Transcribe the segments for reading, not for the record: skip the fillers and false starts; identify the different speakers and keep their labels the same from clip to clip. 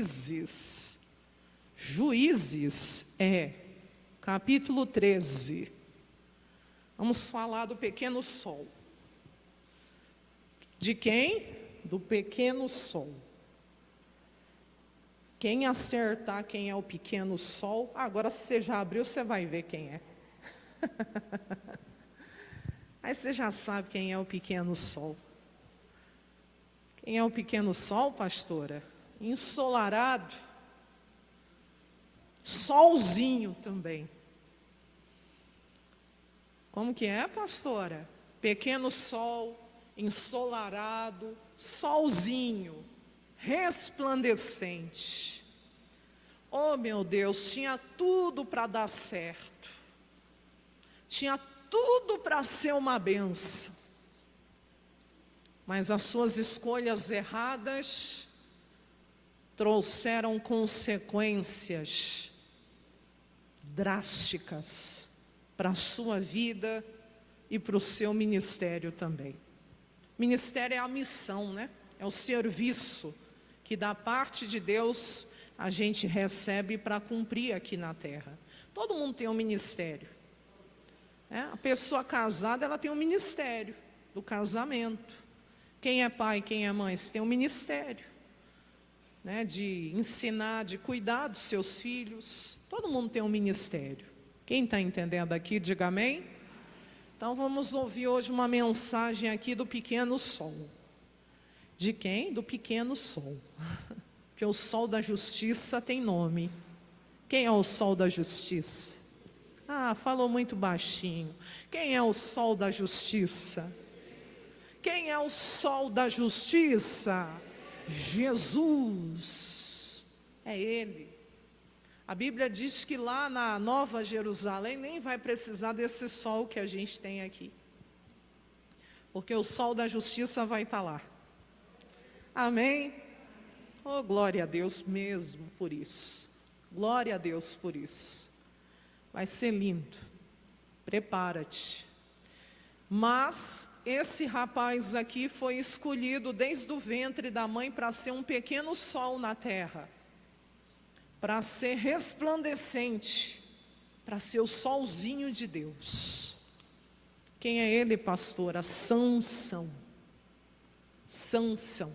Speaker 1: Juízes. Juízes, capítulo 13. Vamos falar do pequeno sol. De quem? Do pequeno sol. Quem acertar quem é o pequeno sol, agora se você já abriu, você vai ver quem é. Aí você já sabe quem é o pequeno sol. Quem é o pequeno sol, pastora? Ensolarado. Solzinho também. Como que é, pastora? Pequeno sol, ensolarado, solzinho, resplandecente. Oh, meu Deus, tinha tudo para dar certo. Tinha tudo para ser uma bênção. Mas as suas escolhas erradas trouxeram consequências drásticas para a sua vida e para o seu ministério também. Ministério é a missão, né? É o serviço que da parte de Deus a gente recebe para cumprir aqui na terra. Todo mundo tem um ministério. A pessoa casada, ela tem um ministério do casamento. Quem é pai, quem é mãe, você tem um ministério, né, de ensinar, de cuidar dos seus filhos. Todo mundo tem um ministério. Quem está entendendo aqui, diga amém. Então vamos ouvir hoje uma mensagem aqui do pequeno sol. De quem? Do pequeno sol. Porque o sol da justiça tem nome. Quem é o sol da justiça? Falou muito baixinho. Quem é o sol da justiça? Quem é o sol da justiça? Jesus. É Ele. A Bíblia diz que lá na Nova Jerusalém nem vai precisar desse sol que a gente tem aqui. Porque o sol da justiça vai estar lá. Amém? Oh, glória a Deus mesmo por isso. Glória a Deus por isso. Vai ser lindo. Prepara-te. Mas esse rapaz aqui foi escolhido desde o ventre da mãe para ser um pequeno sol na terra. Para ser resplandecente, para ser o solzinho de Deus. Quem é ele, pastora? Sansão. Sansão.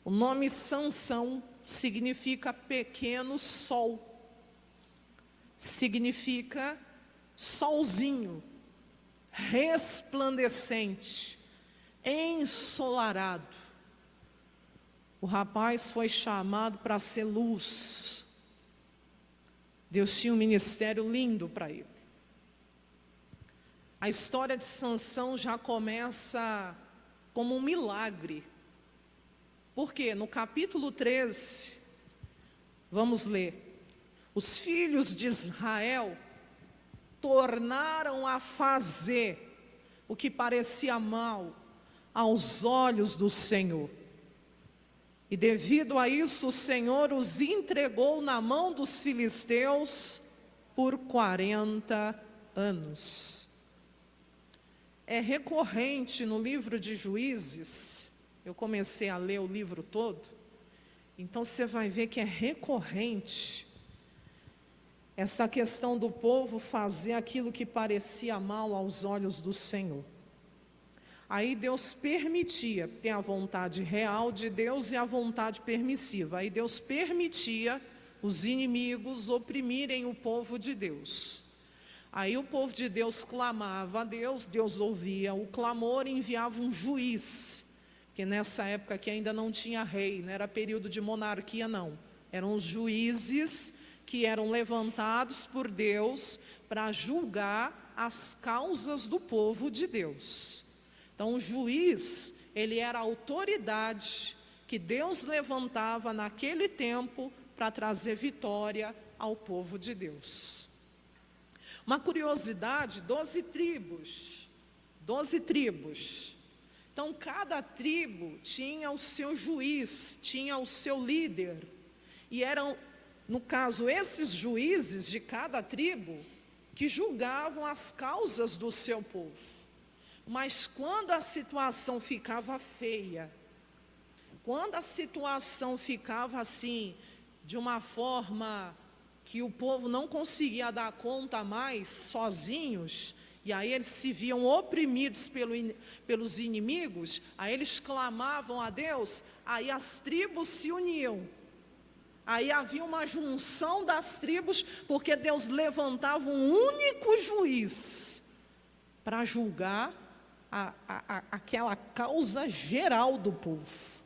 Speaker 1: O nome Sansão significa pequeno sol. Significa solzinho, resplandecente, ensolarado. O rapaz foi chamado para ser luz. Deus tinha um ministério lindo para ele. A história de Sansão já começa como um milagre. Por quê? No capítulo 13, vamos ler. Os filhos de Israel tornaram a fazer o que parecia mal aos olhos do Senhor. E devido a isso, o Senhor os entregou na mão dos filisteus por 40 anos. É recorrente no livro de Juízes, eu comecei a ler o livro todo, então você vai ver que é recorrente essa questão do povo fazer aquilo que parecia mal aos olhos do Senhor. Aí Deus permitia, tem a vontade real de Deus e a vontade permissiva. Aí Deus permitia os inimigos oprimirem o povo de Deus. Aí o povo de Deus clamava a Deus, Deus ouvia o clamor e enviava um juiz. Porque nessa época que ainda não tinha rei, não era período de monarquia não. Eram os juízes que eram levantados por Deus para julgar as causas do povo de Deus. Então o juiz, ele era a autoridade que Deus levantava naquele tempo para trazer vitória ao povo de Deus. Uma curiosidade, 12 tribos. Então cada tribo tinha o seu juiz, tinha o seu líder. E eram, no caso, esses juízes de cada tribo que julgavam as causas do seu povo. Mas quando a situação ficava feia, Quando a situação ficava assim, de uma forma que o povo não conseguia dar conta mais, sozinhos, e aí eles se viam oprimidos pelos inimigos, aí eles clamavam a Deus, aí as tribos se uniam. Aí havia uma junção das tribos, porque Deus levantava um único juiz para julgar aquela causa geral do povo.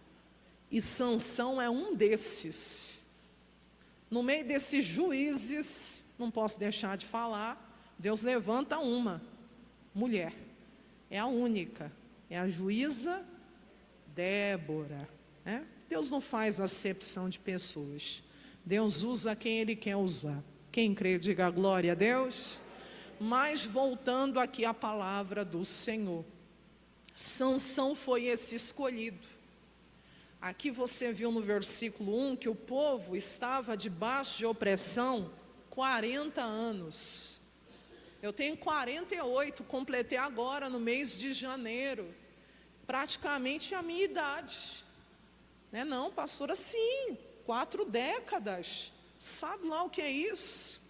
Speaker 1: E Sansão é um desses. No meio desses juízes, não posso deixar de falar, Deus levanta uma mulher. É a única, é a juíza Débora, né? Deus não faz acepção de pessoas. Deus usa quem Ele quer usar. Quem crê, diga glória a Deus. Mas voltando aqui à palavra do Senhor. Sansão foi esse escolhido. Aqui você viu no versículo 1 que o povo estava debaixo de opressão 40 anos. Eu tenho 48, completei agora no mês de janeiro. Praticamente a minha idade. Não, pastora, sim, 4 décadas, sabe lá o que é isso?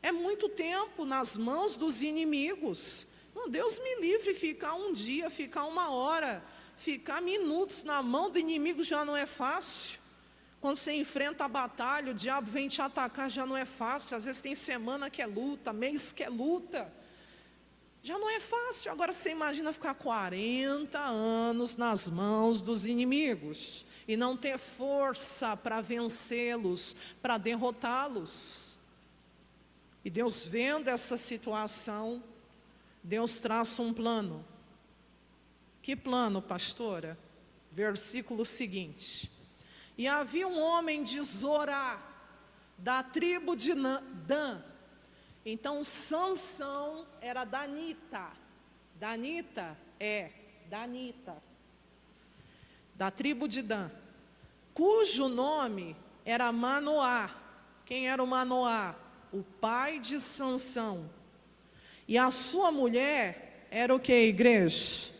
Speaker 1: É muito tempo nas mãos dos inimigos. Não, Deus me livre, ficar um dia, ficar uma hora, ficar minutos na mão do inimigo já não é fácil. Quando você enfrenta a batalha, o diabo vem te atacar, já não é fácil. Às vezes tem semana que é luta, mês que é luta. Já não é fácil. Agora você imagina ficar 40 anos nas mãos dos inimigos e não ter força para vencê-los, para derrotá-los. E Deus, vendo essa situação, Deus traça um plano. Que plano, pastora? Versículo seguinte. E havia um homem de Zorá, da tribo de Dan. Então Sansão era danita. Danita é danita, da tribo de Dan, cujo nome era Manoá. Quem era o Manoá? O pai de Sansão. E a sua mulher era o que, igreja?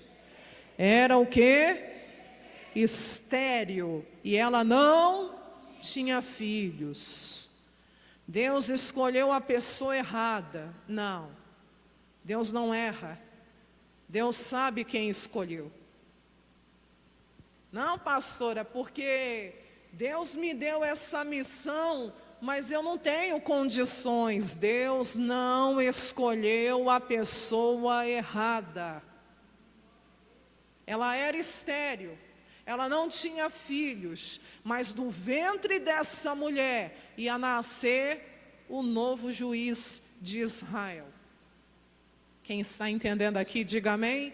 Speaker 1: Era o que? Estéril. E ela não tinha filhos. Deus escolheu a pessoa errada. Não, Deus não erra. Deus sabe quem escolheu. Não, pastora, porque Deus me deu essa missão, mas eu não tenho condições. Deus não escolheu a pessoa errada. Ela era estéril. Ela não tinha filhos, mas do ventre dessa mulher ia nascer o novo juiz de Israel. Quem está entendendo aqui, diga amém.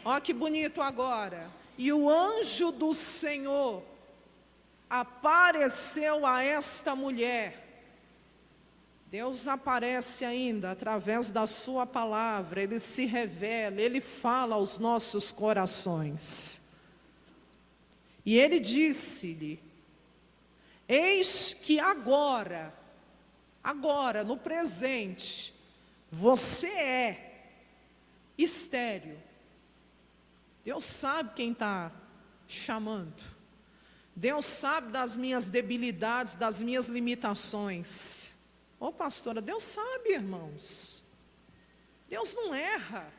Speaker 1: Olha que bonito agora. E o anjo do Senhor apareceu a esta mulher. Deus aparece ainda através da sua palavra, Ele se revela, Ele fala aos nossos corações. E ele disse-lhe: eis que agora, no presente, você é estéril. Deus sabe quem está chamando. Deus sabe das minhas debilidades, das minhas limitações. Ô pastora, Deus sabe, irmãos. Deus não erra.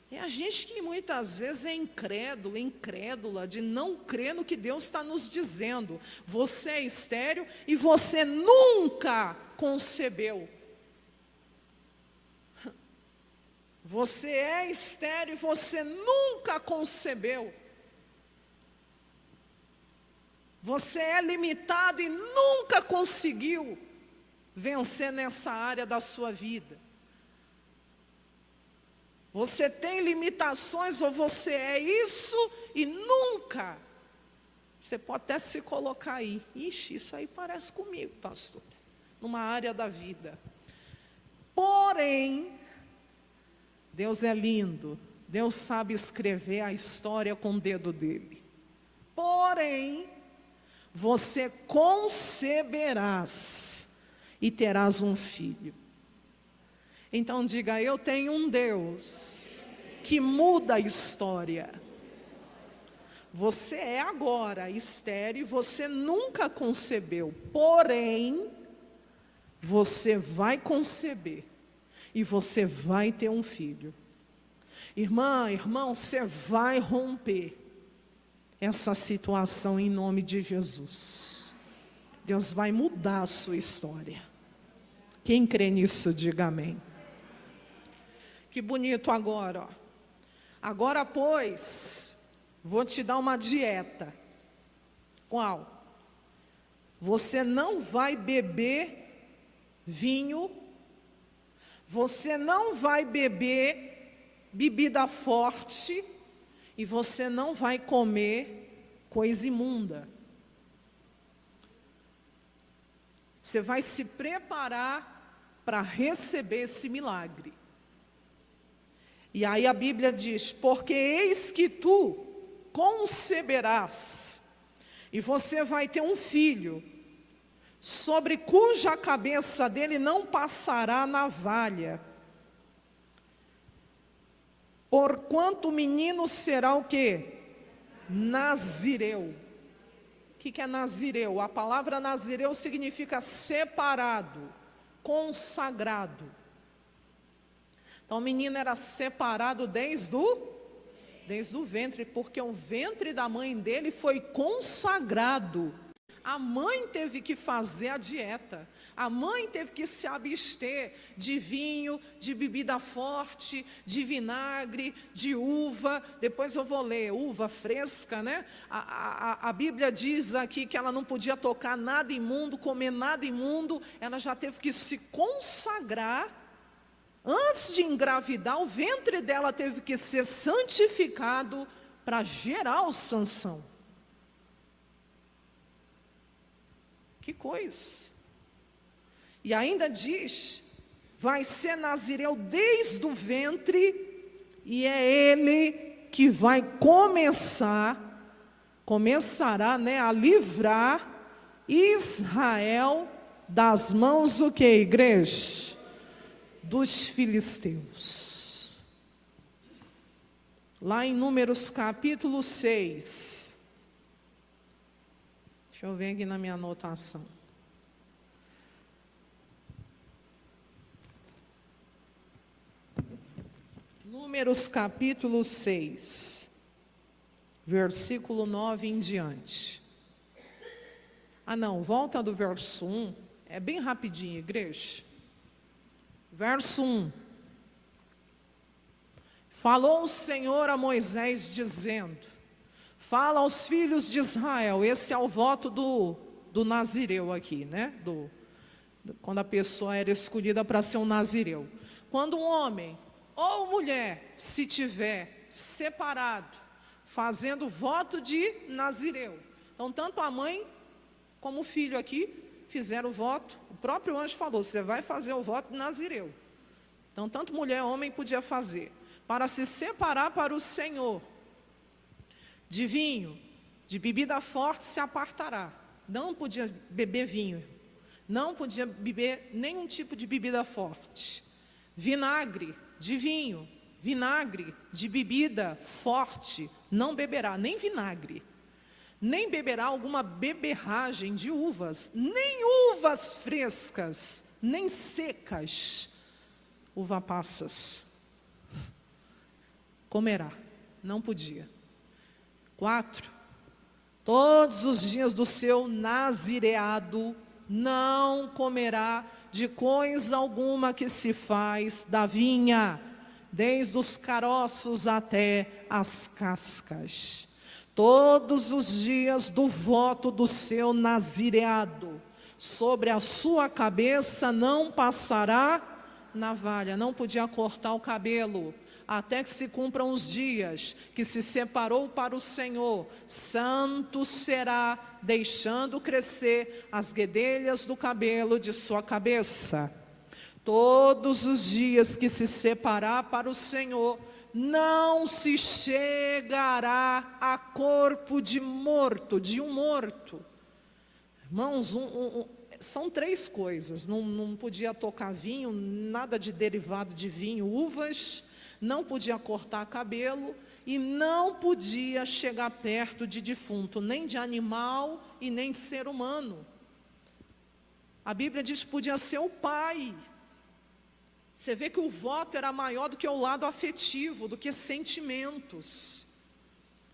Speaker 1: É a gente que muitas vezes é incrédulo, incrédula, de não crer no que Deus está nos dizendo. Você é estéril e você nunca concebeu. Você é estéril e você nunca concebeu. Você é limitado e nunca conseguiu vencer nessa área da sua vida. Você tem limitações ou você é isso e nunca. Você pode até se colocar aí. Ixi, isso aí parece comigo, pastor. Numa área da vida. Porém, Deus é lindo. Deus sabe escrever a história com o dedo dele. Porém, você conceberás e terás um filho. Então diga: eu tenho um Deus que muda a história. você é agora estéril, você nunca concebeu, porém, você vai conceber e você vai ter um filho. Irmã, irmão, você vai romper essa situação em nome de Jesus. Deus vai mudar a sua história. Quem crê nisso, diga amém. Que bonito agora, ó. Agora, pois, vou te dar uma dieta. Qual? Você não vai beber vinho, você não vai beber bebida forte e você não vai comer coisa imunda. Você vai se preparar para receber esse milagre. E aí a Bíblia diz: porque eis que tu conceberás, e você vai ter um filho, sobre cuja cabeça dele não passará navalha. Porquanto o menino será o quê? Nazireu. O que é nazireu? A palavra nazireu significa separado, consagrado. Então o menino era separado desde o ventre, porque o ventre da mãe dele foi consagrado. A mãe teve que fazer a dieta, a mãe teve que se abster de vinho, de bebida forte, de vinagre, de uva. Depois eu vou ler, uva fresca, né? A Bíblia diz aqui que ela não podia tocar nada imundo, comer nada imundo. Ela já teve que se consagrar. Antes de engravidar, o ventre dela teve que ser santificado para gerar o Sansão. Que coisa! E ainda diz, vai ser nazireu desde o ventre, e é ele que vai começará, né, a livrar Israel das mãos do que, igreja? Dos filisteus. Lá em Números capítulo 6. Deixa eu ver aqui na minha anotação. Números capítulo 6, versículo 9 em diante. Volta do verso 1, é bem rapidinho, igreja. Verso 1. Falou o Senhor a Moisés dizendo: fala aos filhos de Israel. Esse é o voto do nazireu aqui, né? Quando a pessoa era escolhida para ser um nazireu. Quando um homem ou mulher se tiver separado, fazendo voto de nazireu. Então, tanto a mãe como o filho aqui fizeram o voto. O próprio anjo falou: você vai fazer o voto de nazireu. Então, tanto mulher como homem podia fazer. Para se separar para o Senhor. De vinho, de bebida forte se apartará. Não podia beber vinho. Não podia beber nenhum tipo de bebida forte. Vinagre de vinho, vinagre de bebida forte, não beberá, nem vinagre. Nem beberá alguma beberragem de uvas, nem uvas frescas, nem secas, uva passas. Comerá, não podia. 4, todos os dias do seu nazireado não comerá de coisa alguma que se faz da vinha, desde os caroços até as cascas. Todos os dias do voto do seu nazireado, sobre a sua cabeça não passará navalha. Não podia cortar o cabelo, até que se cumpram os dias que se separou para o Senhor. Santo será, deixando crescer as guedelhas do cabelo de sua cabeça. Todos os dias que se separar para o Senhor, não se chegará a corpo de morto, de um morto. Irmãos, são 3 coisas. Não podia tocar vinho, nada de derivado de vinho, uvas, não podia cortar cabelo e não podia chegar perto de defunto, nem de animal e nem de ser humano. A Bíblia diz que podia ser o pai. Você vê que o voto era maior do que o lado afetivo, do que sentimentos.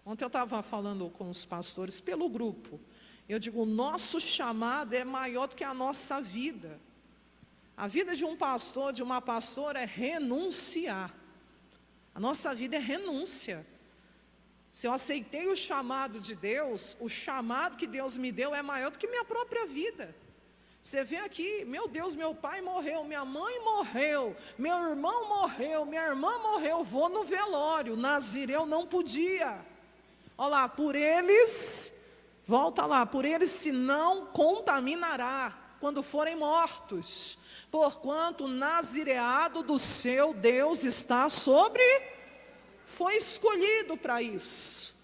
Speaker 1: Ontem eu estava falando com os pastores pelo grupo. Eu digo, o nosso chamado é maior do que a nossa vida. A vida de um pastor, de uma pastora é renunciar. A nossa vida é renúncia. Se eu aceitei o chamado de Deus, o chamado que Deus me deu é maior do que minha própria vida. Você vê aqui, meu Deus, meu pai morreu, minha mãe morreu, meu irmão morreu, minha irmã morreu, vou no velório. Nazireu não podia. Olha lá, por eles, volta lá, por eles se não contaminará quando forem mortos. Porquanto o nazireado do seu Deus está sobre, foi escolhido para isso.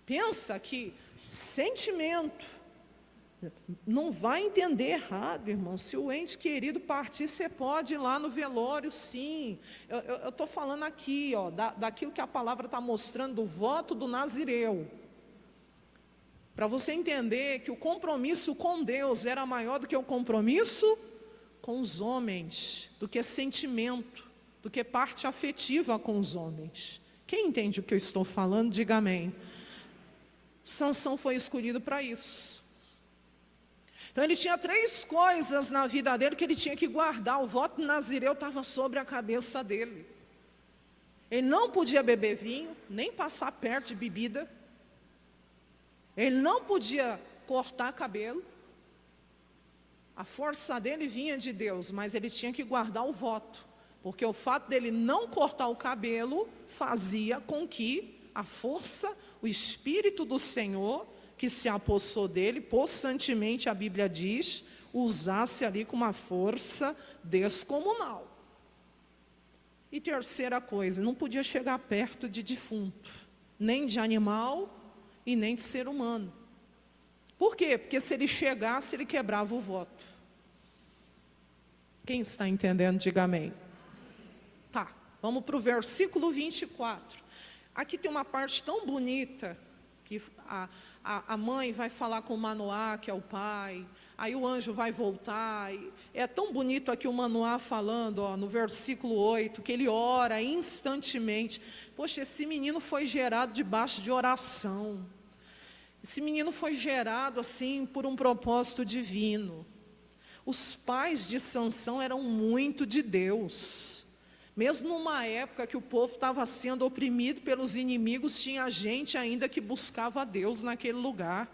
Speaker 1: Pensa que sentimento. Não vai entender errado, irmão. Se o ente querido partir, você pode ir lá no velório, sim. Eu estou falando aqui, ó, daquilo que a palavra está mostrando, do voto do nazireu. Para você entender que o compromisso com Deus era maior do que o compromisso com os homens, do que sentimento, do que parte afetiva com os homens. Quem entende o que eu estou falando, diga amém. Sansão foi escolhido para isso. Então ele tinha 3 coisas na vida dele que ele tinha que guardar. O voto nazireu estava sobre a cabeça dele. Ele não podia beber vinho, nem passar perto de bebida. Ele não podia cortar cabelo. A força dele vinha de Deus, mas ele tinha que guardar o voto. Porque o fato dele não cortar o cabelo fazia com que a força, o Espírito do Senhor, que se apossou dele, possantemente a Bíblia diz, usasse ali com uma força descomunal. E terceira coisa, não podia chegar perto de defunto, nem de animal e nem de ser humano. Por quê? Porque se ele chegasse, ele quebrava o voto. Quem está entendendo, diga amém. Tá, vamos para o versículo 24. Aqui tem uma parte tão bonita, que a mãe vai falar com o Manoá, que é o pai, aí o anjo vai voltar. É tão bonito aqui o Manoá falando, ó, no versículo 8, que ele ora instantemente. Poxa, esse menino foi gerado debaixo de oração. Esse menino foi gerado assim por um propósito divino. Os pais de Sansão eram muito de Deus. Mesmo numa época que o povo estava sendo oprimido pelos inimigos, tinha gente ainda que buscava a Deus naquele lugar.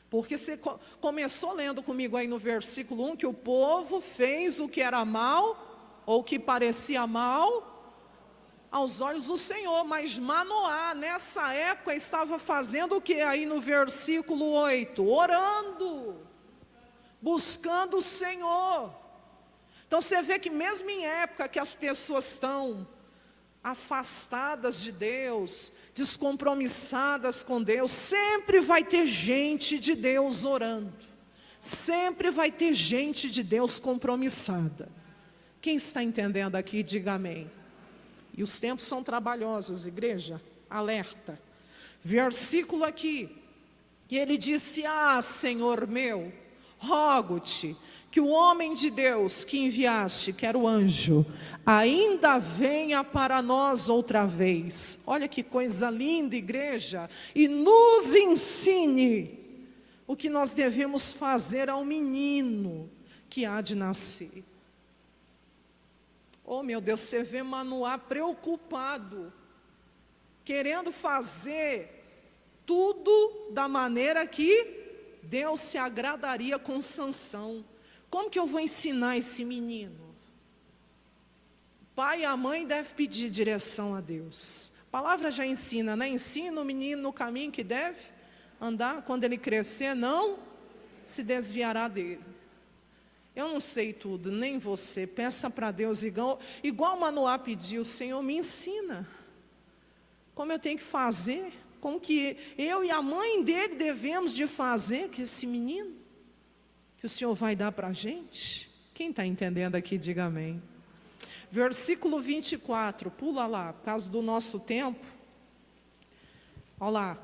Speaker 1: Porque você começou lendo comigo aí no versículo 1, que o povo fez o que era mal, ou o que parecia mal, aos olhos do Senhor. Mas Manoá, nessa época, estava fazendo o que aí no versículo 8? Orando, buscando o Senhor. Então você vê que mesmo em época que as pessoas estão afastadas de Deus, descompromissadas com Deus, sempre vai ter gente de Deus orando. Sempre vai ter gente de Deus compromissada. Quem está entendendo aqui, diga amém. E os tempos são trabalhosos, igreja, alerta. Versículo aqui, e ele disse, Senhor meu, rogo-te, que o homem de Deus que enviaste, que era o anjo, ainda venha para nós outra vez. Olha que coisa linda, igreja. E nos ensine o que nós devemos fazer ao menino que há de nascer. Oh meu Deus, você vê Manoá preocupado, querendo fazer tudo da maneira que Deus se agradaria com Sansão. Como que eu vou ensinar esse menino? O pai e a mãe devem pedir direção a Deus. A palavra já ensina, né? Ensina o menino no caminho que deve andar. Quando ele crescer, não se desviará dele. Eu não sei tudo, nem você. Peça para Deus, igual Manoá pediu, Senhor, me ensina. Como eu tenho que fazer? Como que eu e a mãe dele devemos de fazer com esse menino? Que o Senhor vai dar para a gente? Quem está entendendo aqui, diga amém. Versículo 24, pula lá, por causa do nosso tempo. Olha lá.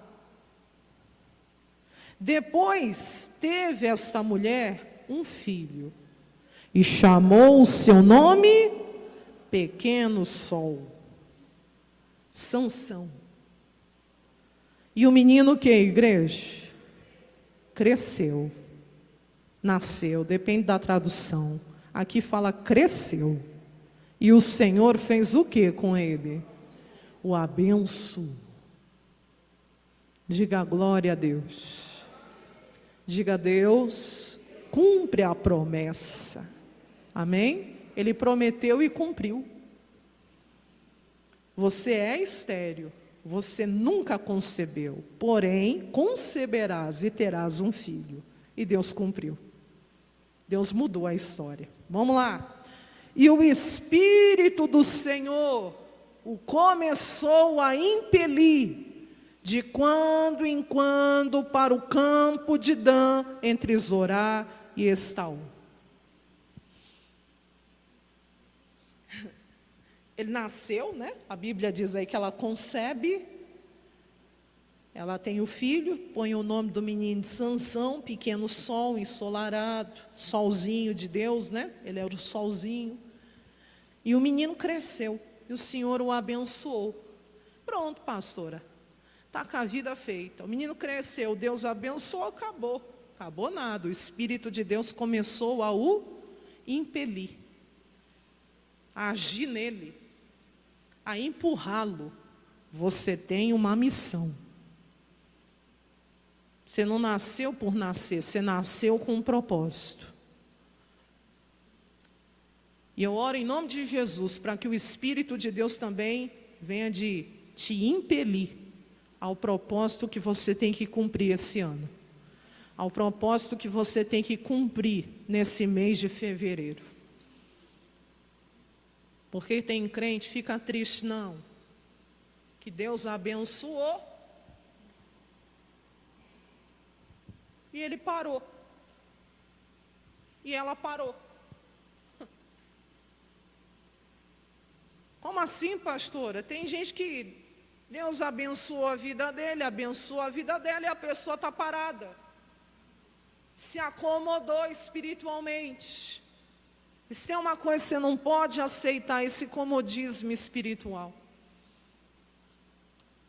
Speaker 1: Depois teve esta mulher um filho, e chamou o seu nome Pequeno Sol, Sansão. E o menino que, igreja? Cresceu, nasceu, depende da tradução. Aqui fala cresceu. E o Senhor fez o que com ele? O abençoou. Diga glória a Deus. Diga: Deus cumpre a promessa. Amém? Ele prometeu e cumpriu. Você é estéril, você nunca concebeu, porém conceberás e terás um filho. E Deus cumpriu. Deus mudou a história. Vamos lá. E o Espírito do Senhor o começou a impelir de quando em quando para o campo de Dan, entre Zorá e Estaú. Ele nasceu, né? A Bíblia diz aí que ela concebe, ela tem o filho, põe o nome do menino de Sansão, pequeno sol ensolarado, solzinho de Deus, né? Ele era o solzinho. E o menino cresceu, e o Senhor o abençoou. Pronto, pastora, está com a vida feita. O menino cresceu, Deus abençoou, acabou. Acabou nada, o Espírito de Deus começou a o impelir, a agir nele, a empurrá-lo. Você tem uma missão. Você não nasceu por nascer, você nasceu com um propósito. E eu oro em nome de Jesus para que o Espírito de Deus também venha de te impelir ao propósito que você tem que cumprir esse ano, ao propósito que você tem que cumprir nesse mês de fevereiro. Porque tem crente, fica triste, não, que Deus abençoou e ele parou, e ela parou. Como assim, pastora? Tem gente que Deus abençoou a vida dele, abençoou a vida dela, e a pessoa está parada, se acomodou espiritualmente. Se tem uma coisa, você não pode aceitar esse comodismo espiritual.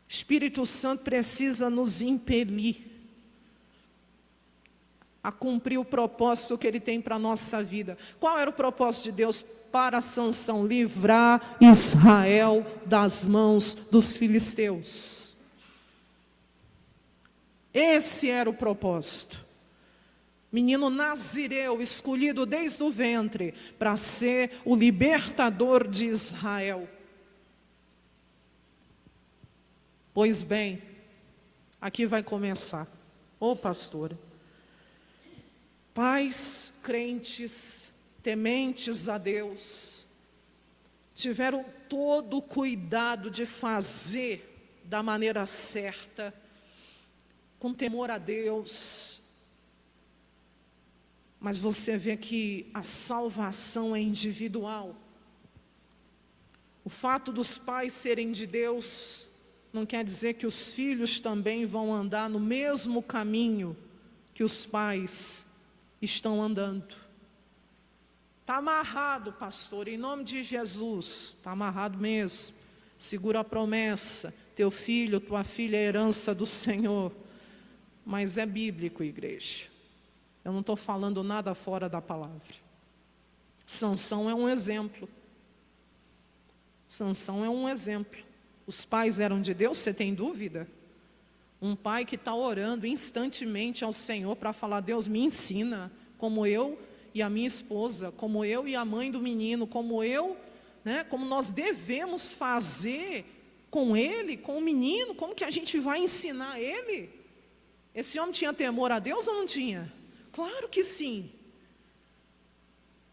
Speaker 1: O Espírito Santo precisa nos impelir a cumprir o propósito que Ele tem para a nossa vida. Qual era o propósito de Deus para Sansão? Livrar Israel das mãos dos filisteus. Esse era o propósito. Menino nazireu, escolhido desde o ventre para ser o libertador de Israel. Pois bem, aqui vai começar. Ô pastora, pais crentes, tementes a Deus, tiveram todo o cuidado de fazer da maneira certa, com temor a Deus. Mas você vê que a salvação é individual. O fato dos pais serem de Deus não quer dizer que os filhos também vão andar no mesmo caminho que os pais estão andando. Está amarrado, pastor, em nome de Jesus. Está amarrado mesmo. Segura a promessa. Teu filho, tua filha é herança do Senhor. Mas é bíblico, igreja. Eu não estou falando nada fora da palavra. Sansão é um exemplo. Sansão é um exemplo. Os pais eram de Deus, você tem dúvida? Um pai que está orando instantemente ao Senhor para falar: Deus, me ensina, como eu e a minha esposa, como eu e a mãe do menino, como eu, né, como nós devemos fazer com ele, com o menino, como que a gente vai ensinar ele? Esse homem tinha temor a Deus ou não tinha? Claro que sim.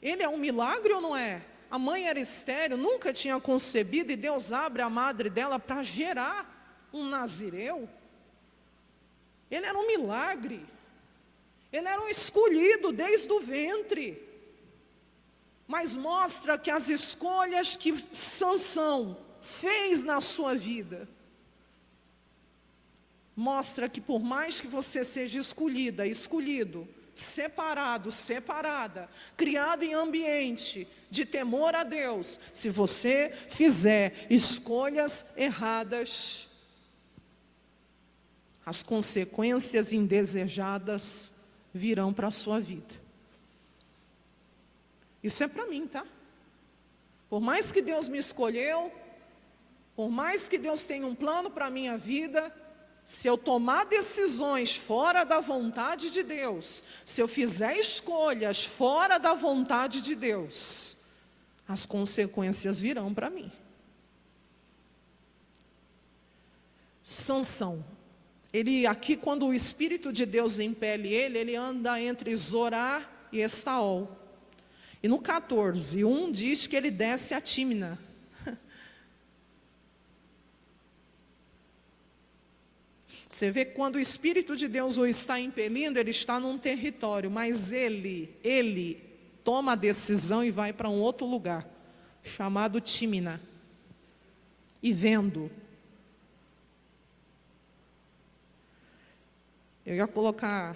Speaker 1: Ele é um milagre ou não é? A mãe era estéril, nunca tinha concebido, e Deus abre a madre dela para gerar um nazireu. Ele era um milagre. Ele era um escolhido desde o ventre. Mas mostra que as escolhas que Sansão fez na sua vida mostra que por mais que você seja escolhida, escolhido, separado, separada, criado em ambiente de temor a Deus, se você fizer escolhas erradas, as consequências indesejadas virão para a sua vida. Isso é para mim, tá? Por mais que Deus me escolheu, por mais que Deus tenha um plano para a minha vida, se eu tomar decisões fora da vontade de Deus, se eu fizer escolhas fora da vontade de Deus, as consequências virão para mim. Sansão, ele aqui, quando o Espírito de Deus impele ele anda entre Zorá e Estaol. E no 14:1 diz que ele desce a Tímina. Você vê que quando o Espírito de Deus o está impelindo, ele está num território, mas ele toma a decisão e vai para um outro lugar, chamado Tímina. E vendo, eu ia colocar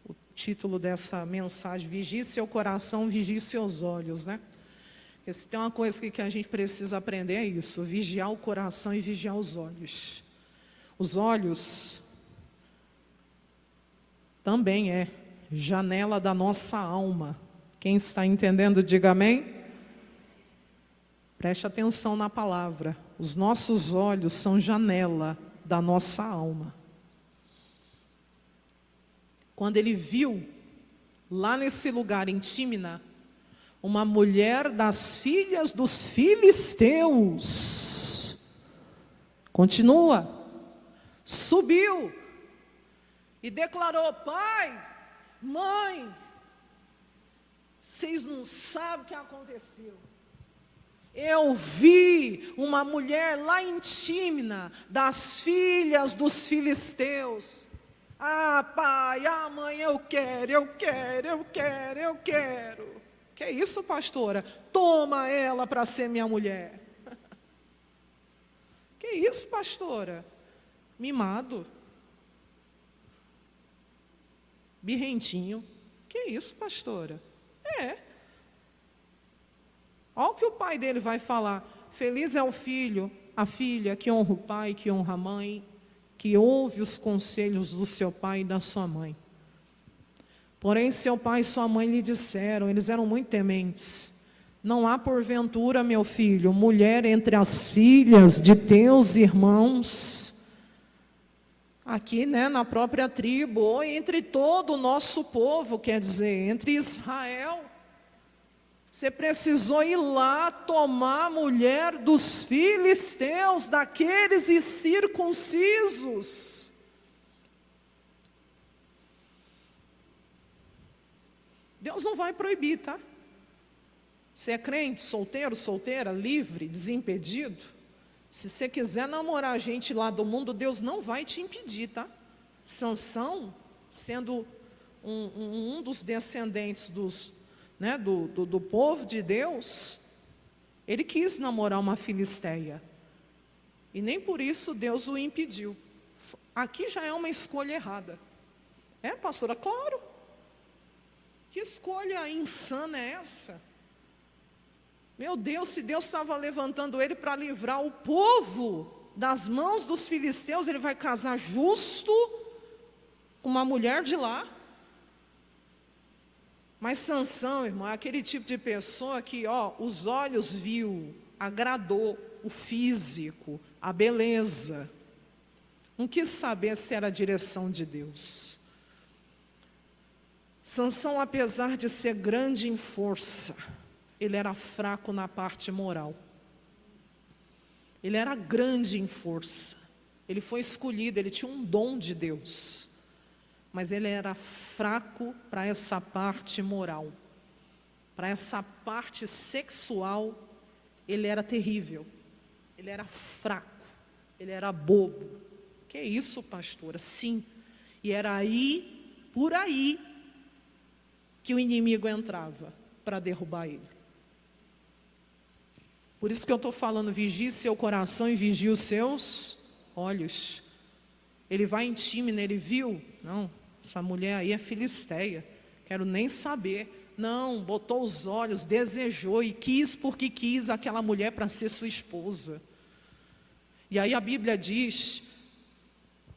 Speaker 1: o título dessa mensagem: vigie seu coração, vigie seus olhos, né? Porque se tem uma coisa que a gente precisa aprender é isso: vigiar o coração e vigiar os olhos. Os olhos também é janela da nossa alma. Quem está entendendo, diga amém. Preste atenção na palavra. Os nossos olhos são janela da nossa alma. Quando ele viu, lá nesse lugar em Tímina, uma mulher das filhas dos filisteus, continua, subiu e declarou: pai, mãe, vocês não sabem o que aconteceu. Eu vi uma mulher lá em Tímina, das filhas dos filisteus. Ah, pai, ah, mãe, eu quero. Que isso, pastora? Toma ela para ser minha mulher. Que isso, pastora? Mimado. Birrentinho. Que isso, pastora? Olha o que o pai dele vai falar: feliz é o filho, a filha que honra o pai, que honra a mãe, que ouve os conselhos do seu pai e da sua mãe. Porém, seu pai e sua mãe lhe disseram, eles eram muito tementes: não há porventura, meu filho, mulher entre as filhas de teus irmãos, aqui, né, na própria tribo, ou entre todo o nosso povo, quer dizer, entre Israel. Você precisou ir lá tomar a mulher dos filisteus, daqueles incircuncisos. Deus não vai proibir, tá? Você é crente, solteiro, solteira, livre, desimpedido. Se você quiser namorar gente lá do mundo, Deus não vai te impedir, tá? Sansão, sendo um dos descendentes do povo de Deus, ele quis namorar uma filisteia. E nem por isso Deus o impediu. Aqui já é uma escolha errada. Pastora? Claro. Que escolha insana é essa? Meu Deus, se Deus estava levantando ele para livrar o povo das mãos dos filisteus, ele vai casar justo com uma mulher de lá? Mas Sansão, irmão, é aquele tipo de pessoa que, os olhos viu, agradou o físico, a beleza. Não quis saber se era a direção de Deus. Sansão, apesar de ser grande em força, ele era fraco na parte moral. Ele era grande em força. Ele foi escolhido, ele tinha um dom de Deus. Mas ele era fraco para essa parte moral. Para essa parte sexual, ele era terrível. Ele era fraco. Ele era bobo. Que isso, pastora? Sim. E era por aí, que o inimigo entrava para derrubar ele. Por isso que eu estou falando: vigie seu coração e vigie os seus olhos. Ele vai em Tímina, ele viu, não, essa mulher aí é filisteia, quero nem saber. Não, botou os olhos, desejou e quis porque quis aquela mulher para ser sua esposa. E aí a Bíblia diz,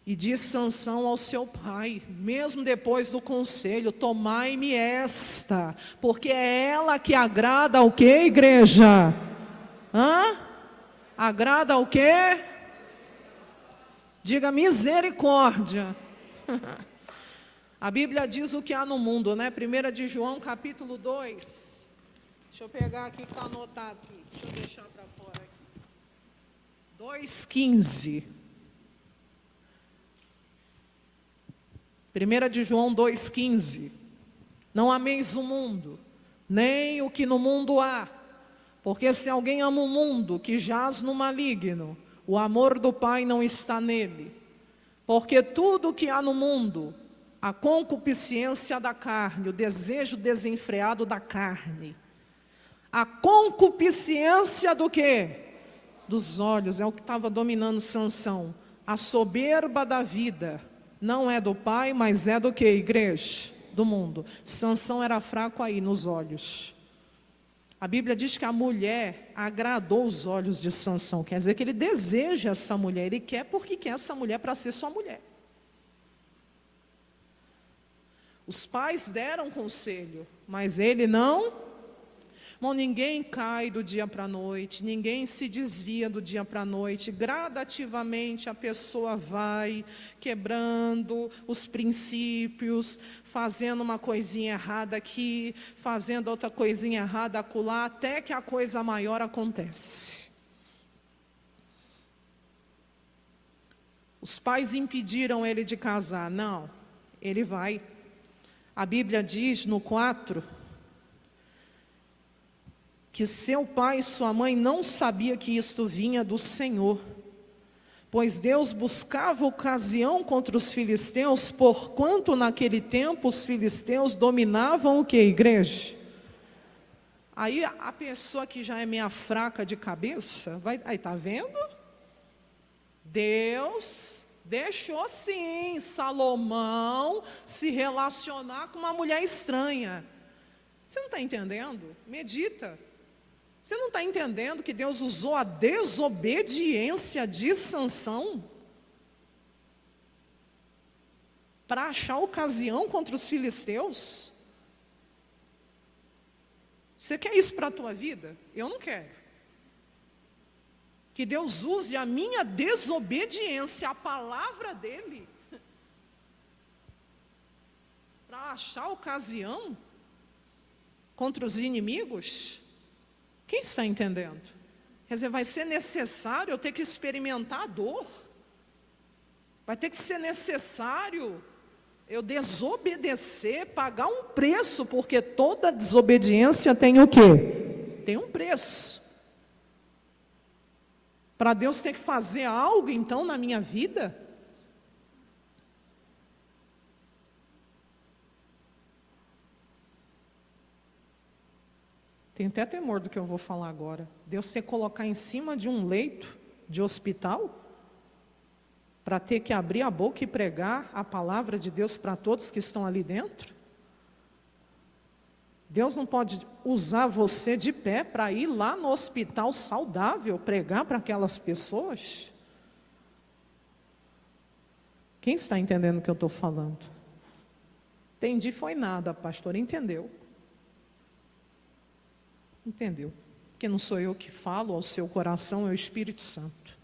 Speaker 1: e diz Sansão ao seu pai, mesmo depois do conselho, tomai-me esta, porque é ela que agrada ao quê, igreja? Agrada ao quê? Diga misericórdia. A Bíblia diz o que há no mundo, né? 1 de João, capítulo 2. Deixa eu pegar aqui que está anotado aqui. Deixa eu deixar para fora aqui. 2,15. 1 de João 2,15. Não ameis o mundo, nem o que no mundo há. Porque se alguém ama o mundo, que jaz no maligno, o amor do Pai não está nele. Porque tudo o que há no mundo, a concupiscência da carne, o desejo desenfreado da carne, a concupiscência do quê? Dos olhos, é o que estava dominando Sansão. A soberba da vida não é do pai, mas é do quê, igreja? Do mundo. Sansão era fraco aí nos olhos. A Bíblia diz que a mulher agradou os olhos de Sansão, quer dizer que ele deseja essa mulher, ele quer porque quer essa mulher para ser sua mulher. Os pais deram conselho, mas ele não. Bom, ninguém cai do dia para a noite, ninguém se desvia do dia para a noite. Gradativamente a pessoa vai quebrando os princípios, fazendo uma coisinha errada aqui, fazendo outra coisinha errada acolá, até que a coisa maior acontece. Os pais impediram ele de casar. Não, ele vai. A Bíblia diz no 4, que seu pai e sua mãe não sabiam que isto vinha do Senhor, pois Deus buscava ocasião contra os filisteus, porquanto naquele tempo os filisteus dominavam o que, igreja? Aí a pessoa que já é meio fraca de cabeça, vai, aí está vendo? Deus deixou sim Salomão se relacionar com uma mulher estranha. Você não está entendendo? Medita. Você não está entendendo que Deus usou a desobediência de Sansão para achar ocasião contra os filisteus? Você quer isso para a tua vida? Eu não quero. Que Deus use a minha desobediência, a palavra dEle, para achar ocasião contra os inimigos? Quem está entendendo? Quer dizer, vai ser necessário eu ter que experimentar a dor. Vai ter que ser necessário eu desobedecer, pagar um preço, porque toda desobediência tem o quê? Tem um preço. Para Deus ter que fazer algo, então, na minha vida? Tenho até temor do que eu vou falar agora. Deus ter que colocar em cima de um leito de hospital para ter que abrir a boca e pregar a palavra de Deus para todos que estão ali dentro? Deus não pode usar você de pé para ir lá no hospital saudável pregar para aquelas pessoas? Quem está entendendo o que eu estou falando? Entendi foi nada, pastor, entendeu? Entendeu? Porque não sou eu que falo ao seu coração, é o Espírito Santo.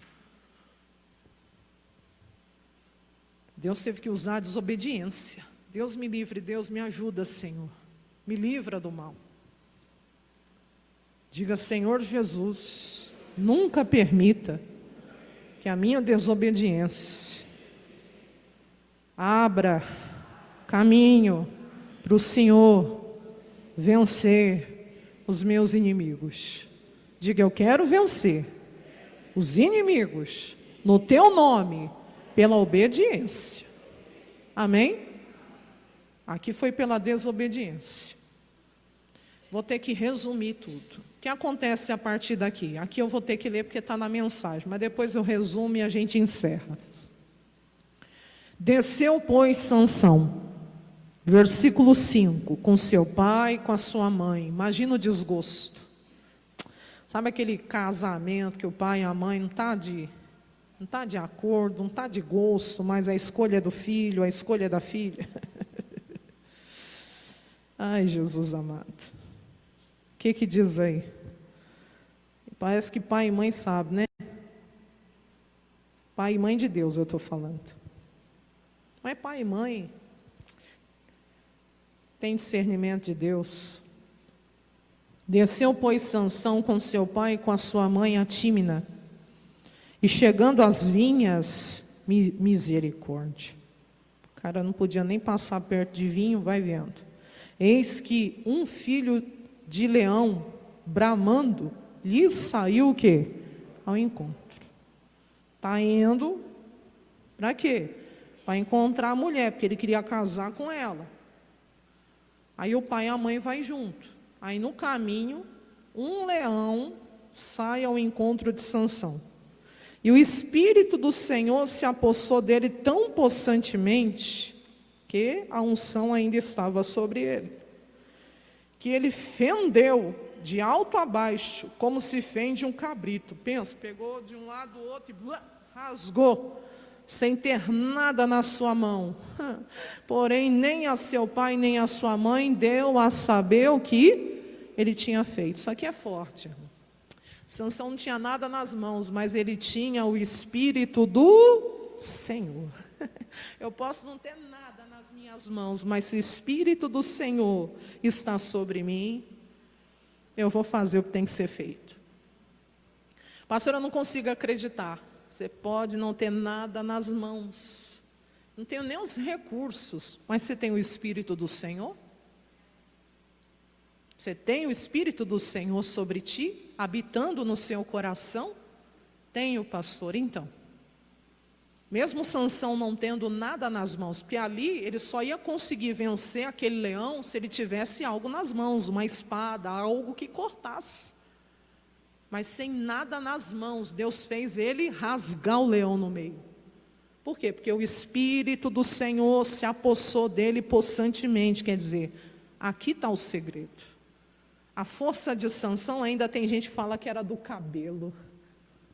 Speaker 1: Deus teve que usar a desobediência. Deus me livre, Deus me ajuda, Senhor. Me livra do mal. Diga, Senhor Jesus, nunca permita que a minha desobediência abra caminho para o Senhor vencer os meus inimigos. Diga, eu quero vencer os inimigos no teu nome, pela obediência. Amém? Aqui foi pela desobediência. Vou ter que resumir tudo. O que acontece a partir daqui? Aqui eu vou ter que ler porque está na mensagem, mas depois eu resumo e a gente encerra. Desceu, pois, Sansão, versículo 5, com seu pai, com a sua mãe. Imagina o desgosto. Sabe aquele casamento que o pai e a mãe não tá de acordo, não está de gosto, mas a escolha é do filho, a escolha é da filha. Ai, Jesus amado. O que diz aí? Parece que pai e mãe sabem, né? Pai e mãe de Deus eu estou falando. Mas pai e mãe tem discernimento de Deus. Desceu, pois, Sansão com seu pai e com a sua mãe a Tímina. E chegando às vinhas, misericórdia. O cara não podia nem passar perto de vinho, vai vendo. Eis que um filho de leão, bramando, lhe saiu o quê? Ao encontro. Está indo para quê? Para encontrar a mulher, porque ele queria casar com ela. Aí o pai e a mãe vai junto. Aí no caminho, um leão sai ao encontro de Sansão. E o Espírito do Senhor se apossou dele tão possantemente que a unção ainda estava sobre ele. Que ele fendeu de alto a baixo, como se fende um cabrito. Pensa, pegou de um lado do outro e rasgou, sem ter nada na sua mão. Porém, nem a seu pai, nem a sua mãe deu a saber o que ele tinha feito. Isso aqui é forte, irmão. Sansão não tinha nada nas mãos, mas ele tinha o Espírito do Senhor. Eu posso não ter nada nas minhas mãos, mas se o Espírito do Senhor está sobre mim, eu vou fazer o que tem que ser feito. Pastor, eu não consigo acreditar. Você pode não ter nada nas mãos, não tenho nem os recursos, mas você tem o Espírito do Senhor? Você tem o Espírito do Senhor sobre ti, habitando no seu coração? Tenho, pastor. Então, mesmo Sansão não tendo nada nas mãos, porque ali ele só ia conseguir vencer aquele leão se ele tivesse algo nas mãos, uma espada, algo que cortasse. Mas sem nada nas mãos, Deus fez ele rasgar o leão no meio. Por quê? Porque o Espírito do Senhor se apossou dele possantemente. Quer dizer, aqui está o segredo. A força de Sansão, ainda tem gente que fala que era do cabelo.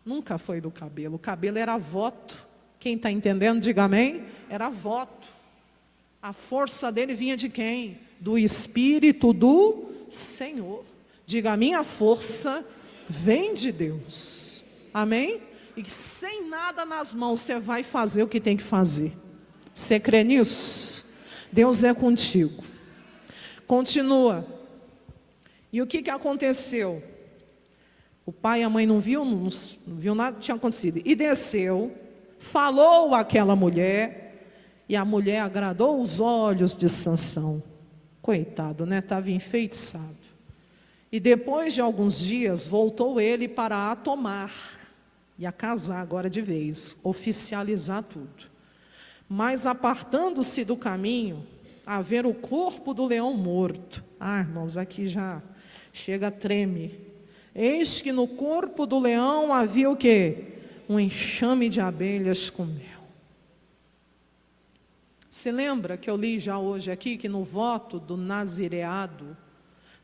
Speaker 1: Nunca foi do cabelo. O cabelo era voto. Quem está entendendo, diga amém. Era voto. A força dele vinha de quem? Do Espírito do Senhor. Diga, a minha força vem de Deus. Amém? E que sem nada nas mãos você vai fazer o que tem que fazer. Você crê nisso? Deus é contigo. Continua. E o que aconteceu? O pai e a mãe não viu nada que tinha acontecido. E desceu, falou àquela mulher, e a mulher agradou os olhos de Sansão. Coitado, né? Estava enfeitiçado. E depois de alguns dias, voltou ele para a tomar, e a casar agora de vez, oficializar tudo. Mas apartando-se do caminho, a ver o corpo do leão morto. Ah, irmãos, aqui já chega, treme. Eis que no corpo do leão havia o quê? Um enxame de abelhas com mel. Se lembra que eu li já hoje aqui que no voto do nazireado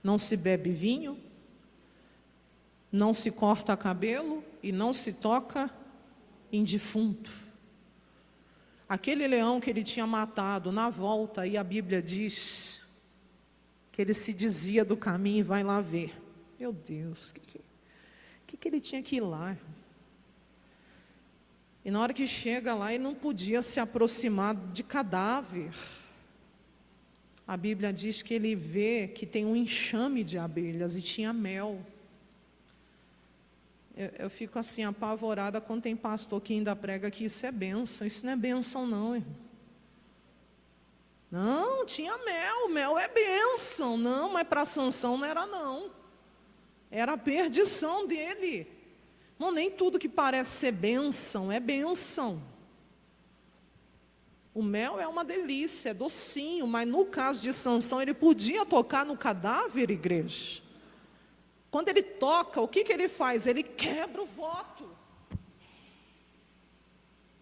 Speaker 1: não se bebe vinho, não se corta cabelo e não se toca em defunto. Aquele leão que ele tinha matado na volta, aí a Bíblia diz que ele se desvia do caminho e vai lá ver. Meu Deus, o que ele tinha que ir lá? E na hora que chega lá, ele não podia se aproximar de cadáver. A Bíblia diz que ele vê que tem um enxame de abelhas e tinha mel. Eu fico assim apavorada quando tem pastor que ainda prega que isso é bênção. Isso não é bênção não, irmão. Não, tinha mel é bênção. Não, mas para Sansão não era não. Era a perdição dele. Não, nem tudo que parece ser bênção é bênção. O mel é uma delícia, é docinho, mas no caso de Sansão, ele podia tocar no cadáver, igreja. Quando ele toca, o que ele faz? Ele quebra o voto.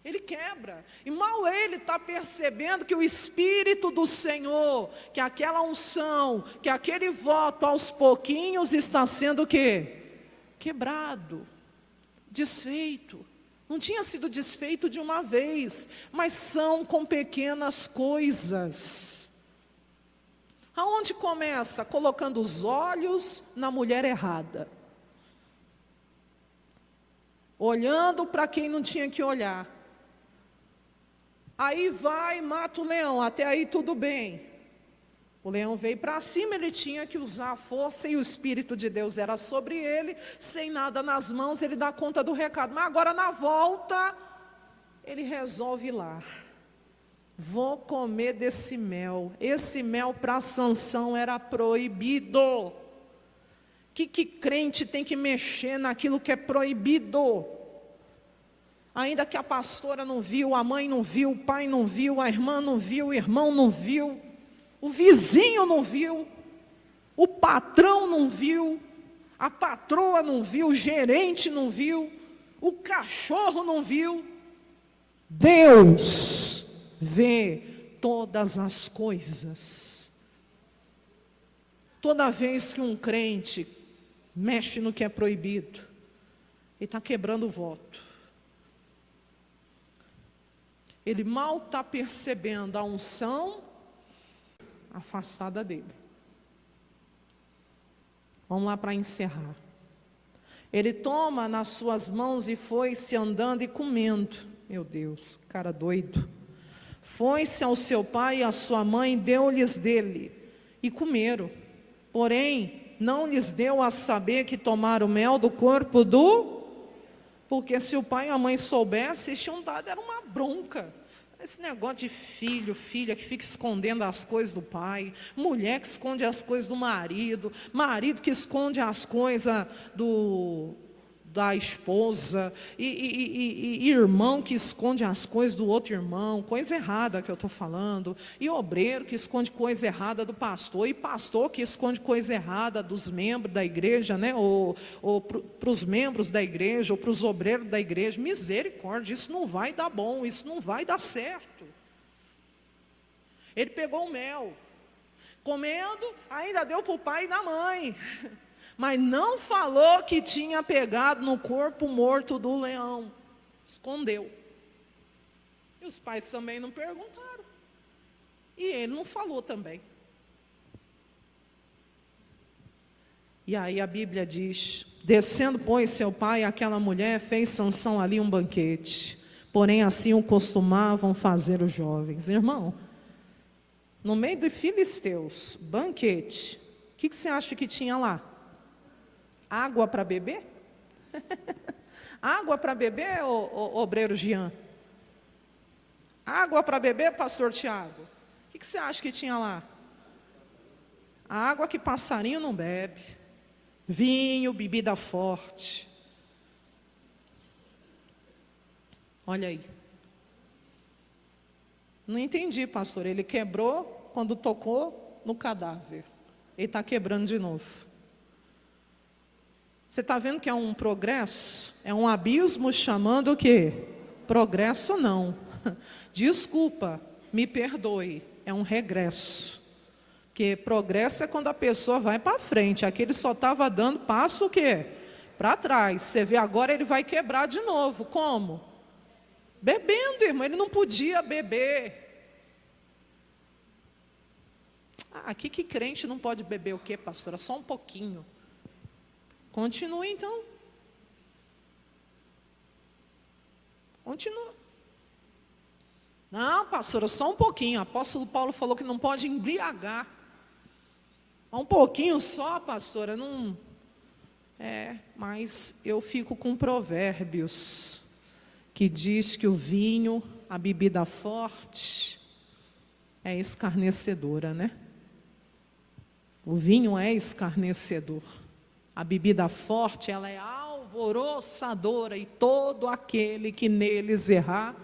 Speaker 1: Ele quebra. E mal ele está percebendo que o Espírito do Senhor, que aquela unção, que aquele voto aos pouquinhos está sendo o quê? Quebrado, desfeito. Não tinha sido desfeito de uma vez, mas são com pequenas coisas. Aonde começa? Colocando os olhos na mulher errada. Olhando para quem não tinha que olhar. Aí vai e mata o leão, até aí tudo bem. O leão veio para cima, ele tinha que usar a força e o Espírito de Deus era sobre ele, sem nada nas mãos, ele dá conta do recado. Mas agora na volta, ele resolve ir lá. Vou comer desse mel. Esse mel para Sansão era proibido. Que crente tem que mexer naquilo que é proibido? Ainda que a pastora não viu, a mãe não viu, o pai não viu, a irmã não viu, o irmão não viu, o vizinho não viu, o patrão não viu, a patroa não viu, o gerente não viu, o cachorro não viu. Deus vê todas as coisas. Toda vez que um crente mexe no que é proibido, ele está quebrando o voto. Ele mal está percebendo a unção afastada dele. Vamos lá para encerrar. Ele toma nas suas mãos e foi-se andando e comendo. Meu Deus, cara doido. Foi-se ao seu pai e à sua mãe, deu-lhes dele, e comeram. Porém, não lhes deu a saber que tomaram mel do corpo do... Porque se o pai e a mãe soubessem, eles tinham dado, era uma bronca. Esse negócio de filho, filha que fica escondendo as coisas do pai, mulher que esconde as coisas do marido, marido que esconde as coisas da esposa, e irmão que esconde as coisas do outro irmão, coisa errada que eu estou falando, e obreiro que esconde coisa errada do pastor, e pastor que esconde coisa errada dos membros da igreja, né? ou para os membros da igreja, ou para os obreiros da igreja. Misericórdia, isso não vai dar bom, isso não vai dar certo. Ele pegou o mel, comendo, ainda deu para o pai e da mãe, mas não falou que tinha pegado no corpo morto do leão. Escondeu. E os pais também não perguntaram. E ele não falou também. E aí a Bíblia diz: descendo, pois, seu pai e aquela mulher, fez Sansão ali um banquete. Porém, assim o costumavam fazer os jovens. Irmão, no meio dos filisteus, banquete. O que você acha que tinha lá? Água para beber? Água para beber, obreiro Jean? Água para beber, pastor Tiago? O que você acha que tinha lá? Água que passarinho não bebe. Vinho, bebida forte. Olha aí. Não entendi, pastor. Ele quebrou quando tocou no cadáver. Ele está quebrando de novo. Você está vendo que é um progresso? É um abismo chamando o quê? Progresso não. Desculpa, me perdoe. É um regresso. Porque progresso é quando a pessoa vai para frente. Aqui ele só estava dando passo o quê? Para trás. Você vê agora ele vai quebrar de novo. Como? Bebendo, irmão. Ele não podia beber. Aqui que crente não pode beber o quê, pastora? Só um pouquinho. Continue então. Continua. Não, pastora, só um pouquinho. O apóstolo Paulo falou que não pode embriagar. Um pouquinho só, pastora, não... mas eu fico com Provérbios, que diz que o vinho, a bebida forte, é escarnecedora, né? O vinho é escarnecedor. A bebida forte, ela é alvoroçadora, e todo aquele que neles errar,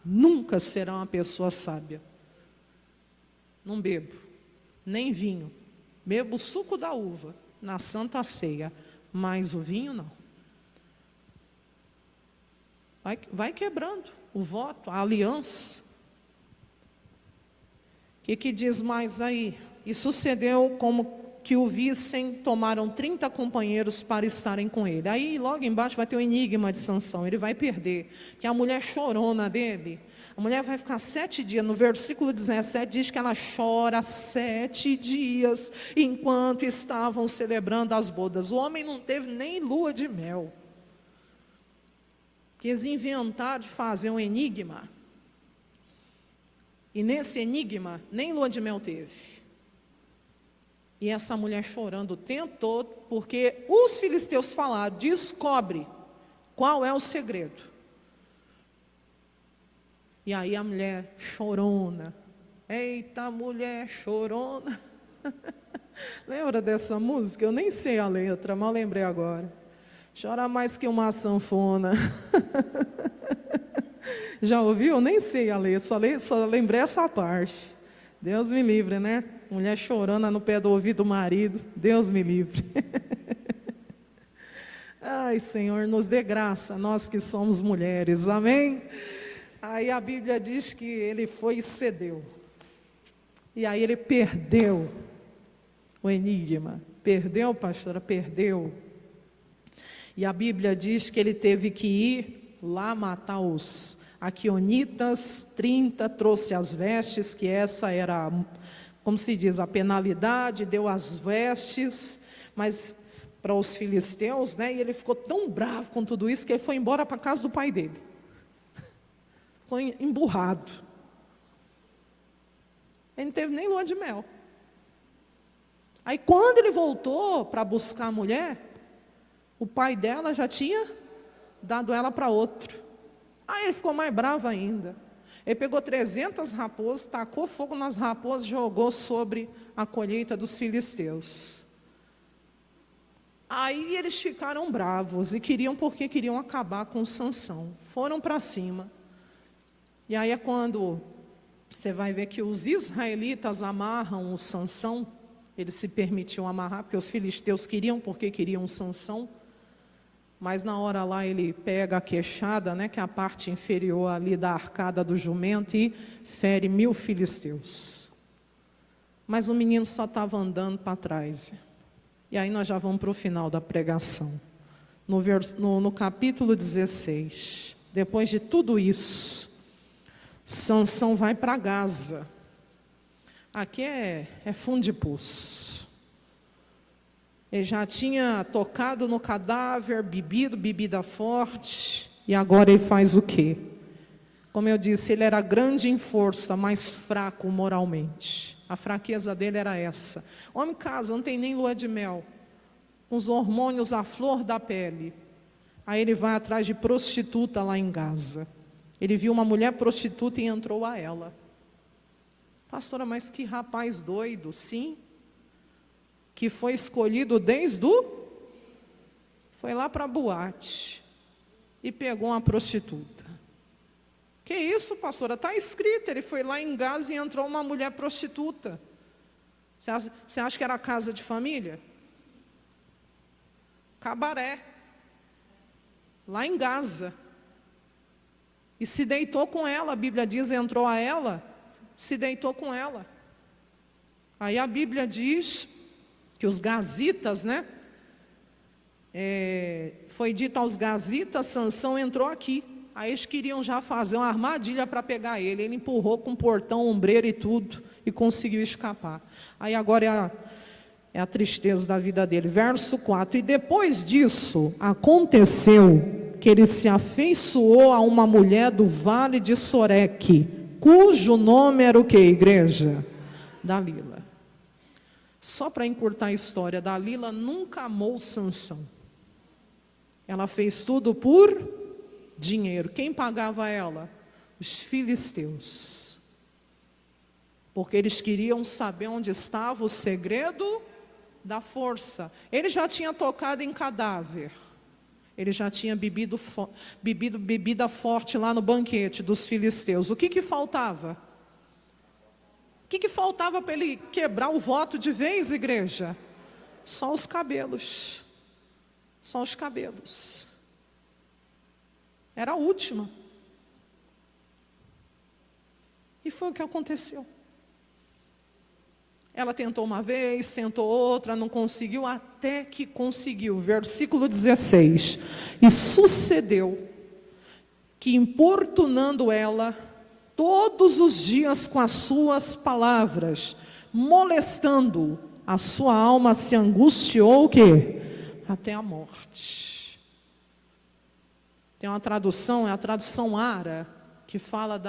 Speaker 1: nunca será uma pessoa sábia. Não bebo, nem vinho. Bebo o suco da uva na Santa Ceia, mas o vinho não. Vai quebrando. o voto, a aliança. O que diz mais aí? E sucedeu como que o vissem, tomaram 30 companheiros para estarem com ele. Aí logo embaixo vai ter o enigma de Sansão, ele vai perder, que a mulher chorona dele, a mulher vai ficar 7 dias, no versículo 17 diz que ela chora 7 dias, enquanto estavam celebrando as bodas. O homem não teve nem lua de mel, que eles inventaram de fazer um enigma, e nesse enigma nem lua de mel teve. E essa mulher chorando o tempo todo, porque os filisteus falaram, descobre qual é o segredo. E aí a mulher chorona, eita mulher chorona. Lembra dessa música? Eu nem sei a letra, mas lembrei agora. Chora mais que uma sanfona. Já ouviu? Eu nem sei a letra, só lembrei essa parte. Deus me livre, né? Mulher chorando no pé do ouvido do marido. Deus me livre. Ai, Senhor, nos dê graça, nós que somos mulheres. Amém? Aí a Bíblia diz que ele foi e cedeu. E aí ele perdeu o enigma. Perdeu, pastora? Perdeu. E a Bíblia diz que ele teve que ir lá matar os aquionitas, 30, trouxe as vestes, que essa era, como se diz, a penalidade, deu as vestes, mas para os filisteus, né? E ele ficou tão bravo com tudo isso, que ele foi embora para a casa do pai dele. Ficou emburrado. Ele não teve nem lua de mel. Aí quando ele voltou para buscar a mulher, o pai dela já tinha dado ela para outro. Aí ele ficou mais bravo ainda. Ele pegou 300 raposas, tacou fogo nas raposas e jogou sobre a colheita dos filisteus. Aí eles ficaram bravos e porque queriam acabar com Sansão. Foram para cima. E aí é quando você vai ver que os israelitas amarram o Sansão. Eles se permitiam amarrar, porque os filisteus queriam, porque queriam Sansão. Mas na hora lá ele pega a queixada, né, que é a parte inferior ali da arcada do jumento, e fere 1000 filisteus. Mas o menino só estava andando para trás. E aí nós já vamos para o final da pregação. No capítulo 16, depois de tudo isso, Sansão vai para Gaza. Aqui é fundo de poço. Ele já tinha tocado no cadáver, bebido bebida forte, e agora ele faz o quê? Como eu disse, ele era grande em força, mas fraco moralmente. A fraqueza dele era essa. Homem casa, não tem nem lua de mel, com os hormônios à flor da pele. Aí ele vai atrás de prostituta lá em Gaza. Ele viu uma mulher prostituta e entrou a ela. Pastora, mas que rapaz doido, sim. Que foi escolhido foi lá para a boate e pegou uma prostituta. Que isso, pastora? Está escrito, ele foi lá em Gaza e entrou uma mulher prostituta. Você acha que era casa de família? Cabaré. Lá em Gaza. E se deitou com ela, a Bíblia diz, entrou a ela, se deitou com ela. Aí a Bíblia diz que os gazitas, né? Foi dito aos gazitas, Sansão entrou aqui. Aí eles queriam já fazer uma armadilha para pegar ele. Ele empurrou com portão, ombreira e tudo, e conseguiu escapar. Aí agora é a tristeza da vida dele. Verso 4. E depois disso, aconteceu que ele se afeiçoou a uma mulher do vale de Soreque, cujo nome era o quê, igreja? Dalila. Só para encurtar a história, Dalila nunca amou Sansão. Ela fez tudo por dinheiro. Quem pagava ela? Os filisteus. Porque eles queriam saber onde estava o segredo da força. Ele já tinha tocado em cadáver. Ele já tinha bebido bebida forte lá no banquete dos filisteus. O que faltava? O que faltava para ele quebrar o voto de vez, igreja? Só os cabelos. Só os cabelos. Era a última. E foi o que aconteceu. Ela tentou uma vez, tentou outra, não conseguiu, até que conseguiu. Versículo 16. E sucedeu que, importunando ela todos os dias com as suas palavras, molestando, a sua alma se angustiou o quê? Até a morte. Tem uma tradução, é a tradução Ara, que fala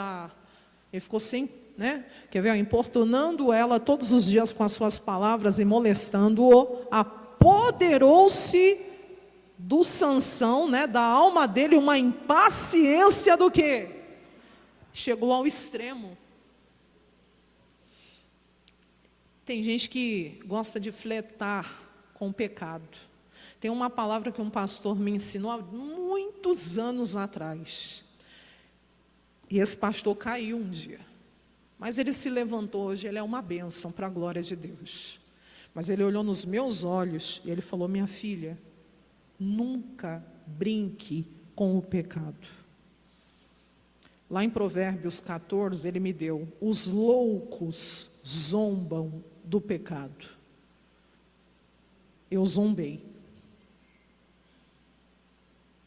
Speaker 1: ele ficou sem, né? Quer ver? Importunando ela todos os dias com as suas palavras e molestando-o, apoderou-se do Sansão, né? Da alma dele, uma impaciência do quê? Chegou ao extremo. Tem gente que gosta de flertar com o pecado. Tem uma palavra que um pastor me ensinou há muitos anos atrás. E esse pastor caiu um dia. Mas ele se levantou hoje, ele é uma bênção para a glória de Deus. Mas ele olhou nos meus olhos e ele falou: minha filha, nunca brinque com o pecado. Lá em Provérbios 14, ele me deu: os loucos zombam do pecado. Eu zombei.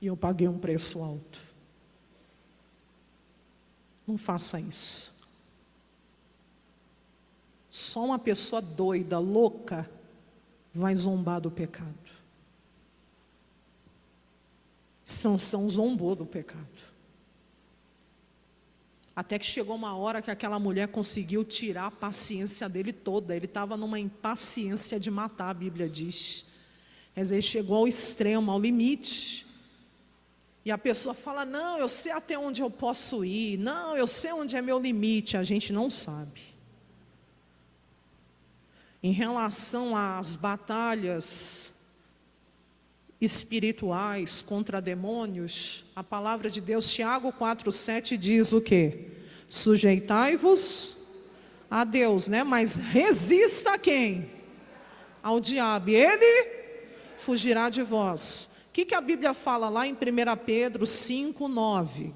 Speaker 1: E eu paguei um preço alto. Não faça isso. Só uma pessoa doida, louca, vai zombar do pecado. Sansão zombou do pecado. Até que chegou uma hora que aquela mulher conseguiu tirar a paciência dele toda. Ele estava numa impaciência de matar, a Bíblia diz. Quer dizer, ele chegou ao extremo, ao limite. E a pessoa fala: não, eu sei até onde eu posso ir. Não, eu sei onde é meu limite. A gente não sabe. Em relação às batalhas espirituais contra demônios, a palavra de Deus, Tiago 4,7 diz o quê? Sujeitai-vos a Deus, né? Mas resista a quem? Ao diabo, e ele fugirá de vós. O que a Bíblia fala lá em 1 Pedro 5,9?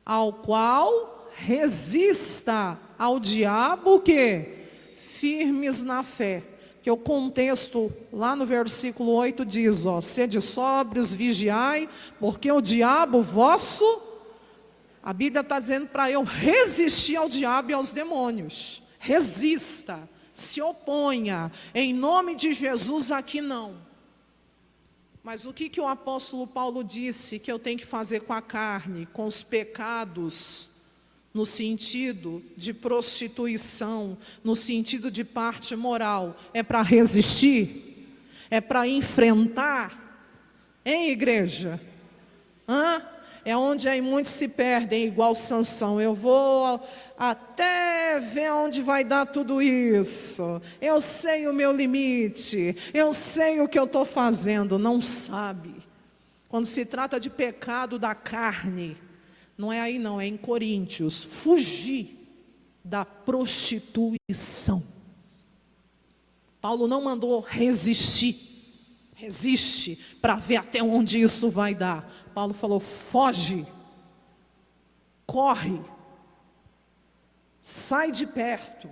Speaker 1: Ao qual resista ao diabo, o quê? Firmes na fé. Que o contexto lá no versículo 8 diz, sede sóbrios, vigiai, porque o diabo vosso, a Bíblia está dizendo para eu resistir ao diabo e aos demônios. Resista, se oponha, em nome de Jesus aqui não. Mas o que o apóstolo Paulo disse que eu tenho que fazer com a carne, com os pecados, no sentido de prostituição, no sentido de parte moral, é para resistir? É para enfrentar? Hein, igreja? É onde aí muitos se perdem, igual Sansão. Eu vou até ver onde vai dar tudo isso. Eu sei o meu limite. Eu sei o que eu estou fazendo. Não sabe. Quando se trata de pecado da carne, não é aí não, é em Coríntios. Fugir da prostituição. Paulo não mandou resistir. Resiste para ver até onde isso vai dar. Paulo falou: foge, corre, sai de perto.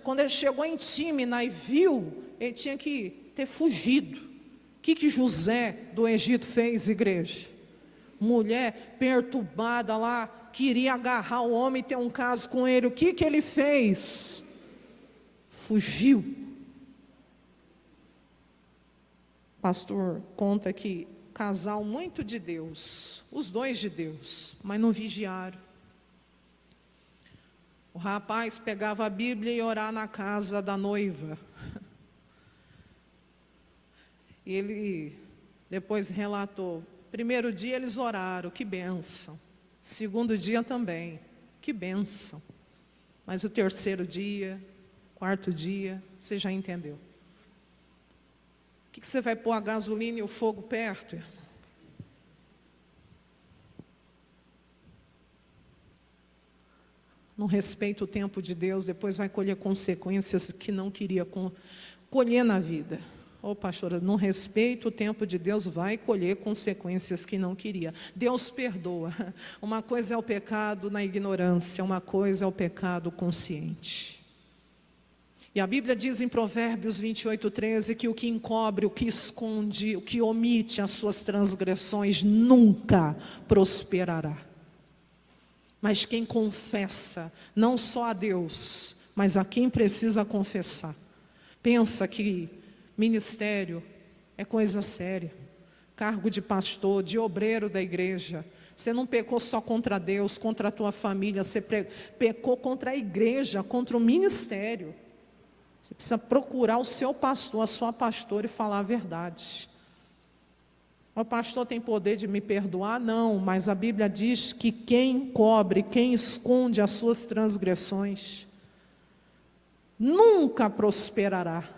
Speaker 1: Quando ele chegou em Tímina e viu, ele tinha que ter fugido. O que José do Egito fez, igreja? Mulher perturbada lá, queria agarrar o homem e ter um caso com ele. O que ele fez? Fugiu. O pastor conta que casal muito de Deus, os dois de Deus, mas não vigiaram. O rapaz pegava a Bíblia e ia orar na casa da noiva. E ele depois relatou: primeiro dia eles oraram, que bênção. Segundo dia também, que bênção. Mas o terceiro dia, quarto dia, você já entendeu. O que você vai pôr a gasolina e o fogo perto, irmão? Não respeita o tempo de Deus, depois vai colher consequências que não queria colher na vida. Ô pastora, não respeita o tempo de Deus, vai colher consequências que não queria. Deus perdoa. Uma coisa é o pecado na ignorância, uma coisa é o pecado consciente. E a Bíblia diz em Provérbios 28:13 que o que encobre, o que esconde, o que omite as suas transgressões nunca prosperará. Mas quem confessa, não só a Deus, mas a quem precisa confessar. Pensa que ministério é coisa séria. Cargo de pastor, de obreiro da igreja. Você não pecou só contra Deus, contra a tua família. Você pecou contra a igreja, contra o ministério. Você precisa procurar o seu pastor, a sua pastora e falar a verdade. O pastor tem poder de me perdoar? Não, mas a Bíblia diz que quem cobre, quem esconde as suas transgressões, nunca prosperará.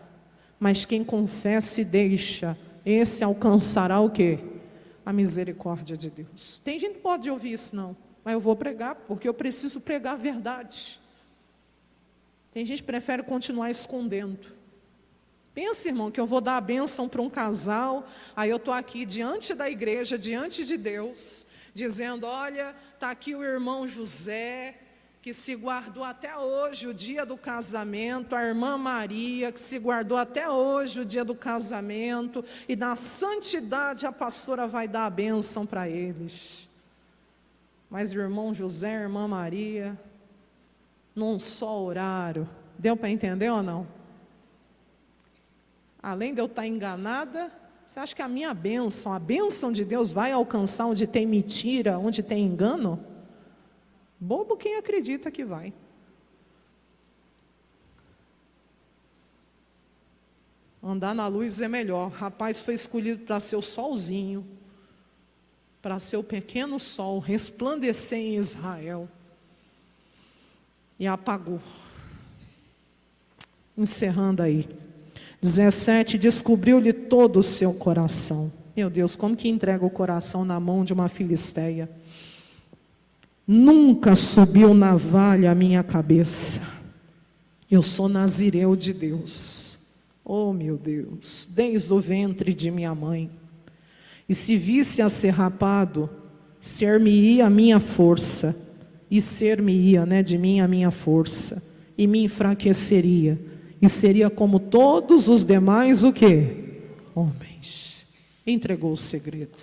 Speaker 1: Mas quem confessa e deixa, esse alcançará o quê? A misericórdia de Deus. Tem gente que pode ouvir isso, não. Mas eu vou pregar, porque eu preciso pregar a verdade. Tem gente que prefere continuar escondendo. Pensa, irmão, que eu vou dar a bênção para um casal, aí eu estou aqui diante da igreja, diante de Deus, dizendo, olha, está aqui o irmão José, que se guardou até hoje o dia do casamento, a irmã Maria, que se guardou até hoje o dia do casamento, e na santidade a pastora vai dar a bênção para eles. Mas o irmão José, a irmã Maria, num só horário, deu para entender ou não? Além de eu estar enganada, você acha que a minha bênção, a bênção de Deus vai alcançar onde tem mentira, onde tem engano? Bobo quem acredita que vai. Andar na luz é melhor. Rapaz foi escolhido para ser o solzinho, para ser o pequeno sol, resplandecer em Israel. E apagou. Encerrando aí. 17, descobriu-lhe todo o seu coração. Meu Deus, como que entrega o coração na mão de uma filisteia? Nunca subiu navalha à minha cabeça. Eu sou nazireu de Deus. Oh meu Deus, desde o ventre de minha mãe. E se visse a ser rapado, ser-me-ia a minha força. E ser-me-ia, de mim a minha força. E me enfraqueceria. E seria como todos os demais o quê? Homens. Entregou o segredo.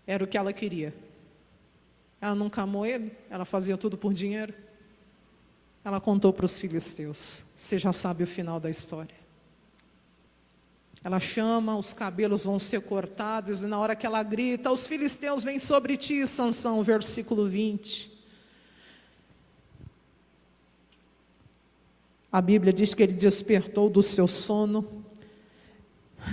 Speaker 1: Era o que ela queria. Ela nunca amou ele, ela fazia tudo por dinheiro. Ela contou para os filisteus. Você já sabe o final da história. Ela chama, os cabelos vão ser cortados, e na hora que ela grita, os filisteus vêm sobre ti, Sansão, versículo 20. A Bíblia diz que ele despertou do seu sono.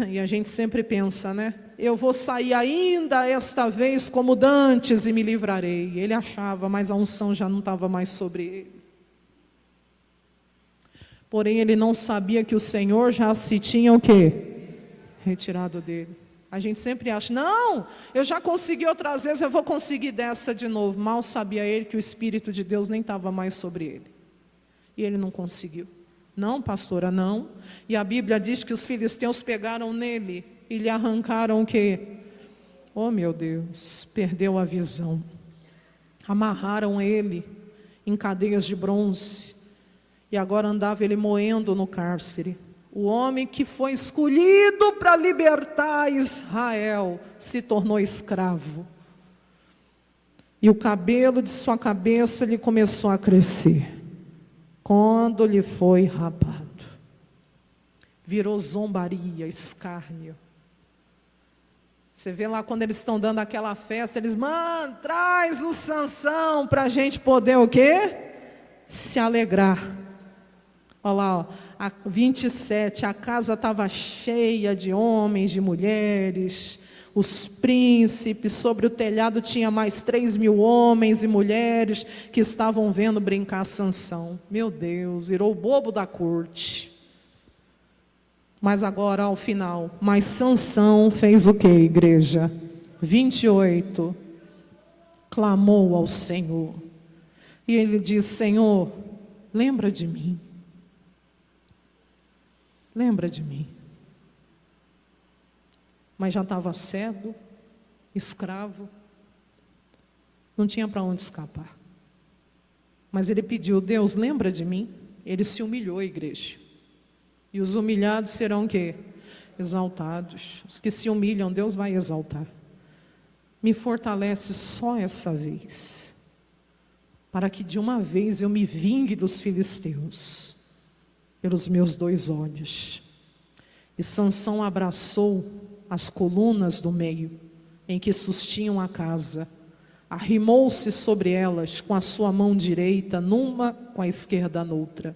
Speaker 1: E a gente sempre pensa, eu vou sair ainda esta vez como dantes e me livrarei. Ele achava, mas a unção já não estava mais sobre ele. Porém, ele não sabia que o Senhor já se tinha o quê? Retirado dele. A gente sempre acha, não, eu já consegui outras vezes, eu vou conseguir dessa de novo. Mal sabia ele que o Espírito de Deus nem estava mais sobre ele. E ele não conseguiu. Não, pastora, não. E a Bíblia diz que os filisteus pegaram nele e lhe arrancaram o quê? Oh meu Deus, perdeu a visão. Amarraram ele em cadeias de bronze. E agora andava ele moendo no cárcere. O homem que foi escolhido para libertar Israel se tornou escravo. E o cabelo de sua cabeça lhe começou a crescer. Quando lhe foi rapado, virou zombaria, escárnio. Você vê lá quando eles estão dando aquela festa, eles, traz o Sansão para a gente poder o quê? Se alegrar. Olha lá, 27, a casa estava cheia de homens, de mulheres, os príncipes, sobre o telhado tinha mais 3.000 homens e mulheres que estavam vendo brincar Sansão. Meu Deus, virou o bobo da corte. Mas agora ao final, mas Sansão fez o que, igreja? 28, clamou ao Senhor. E ele diz, Senhor, lembra de mim. lembra de mim. Mas já estava cego, escravo, não tinha para onde escapar. Mas ele pediu: Deus, lembra de mim. Ele se humilhou, igreja. E os humilhados serão o quê? Exaltados. Os que se humilham, Deus vai exaltar. Me fortalece só essa vez, para que de uma vez eu me vingue dos filisteus, pelos meus 2 olhos. E Sansão abraçou as colunas do meio, em que sustinham a casa, arrimou-se sobre elas com a sua mão direita numa, com a esquerda noutra.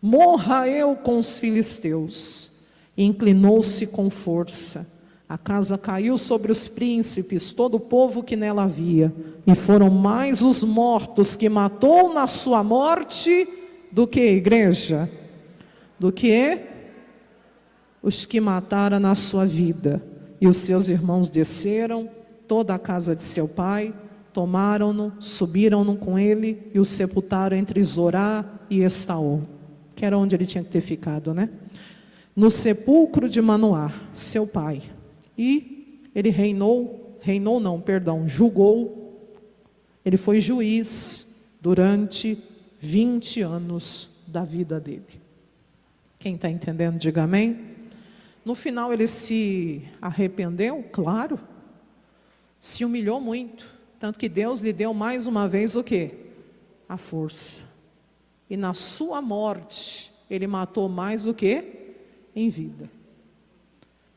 Speaker 1: Morra eu com os filisteus. E inclinou-se com força. A casa caiu sobre os príncipes, todo o povo que nela havia, e foram mais os mortos que matou na sua morte do que, igreja? Do que os que mataram na sua vida. E os seus irmãos desceram, toda a casa de seu pai, tomaram-no, subiram-no com ele e o sepultaram entre Zorá e Estaol, que era onde ele tinha que ter ficado, né? No sepulcro de Manoá, seu pai. E ele julgou. Ele foi juiz durante 20 anos da vida dele. Quem está entendendo, diga amém. No final ele se arrependeu, claro. Se humilhou muito. Tanto que Deus lhe deu mais uma vez o quê? A força. E na sua morte, ele matou mais o quê? Em vida.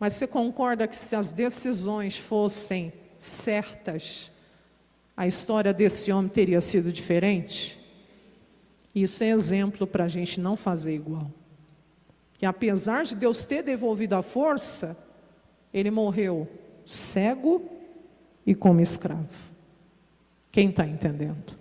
Speaker 1: Mas você concorda que se as decisões fossem certas, a história desse homem teria sido diferente? Isso é exemplo para a gente não fazer igual. Que apesar de Deus ter devolvido a força, ele morreu cego e como escravo. Quem está entendendo?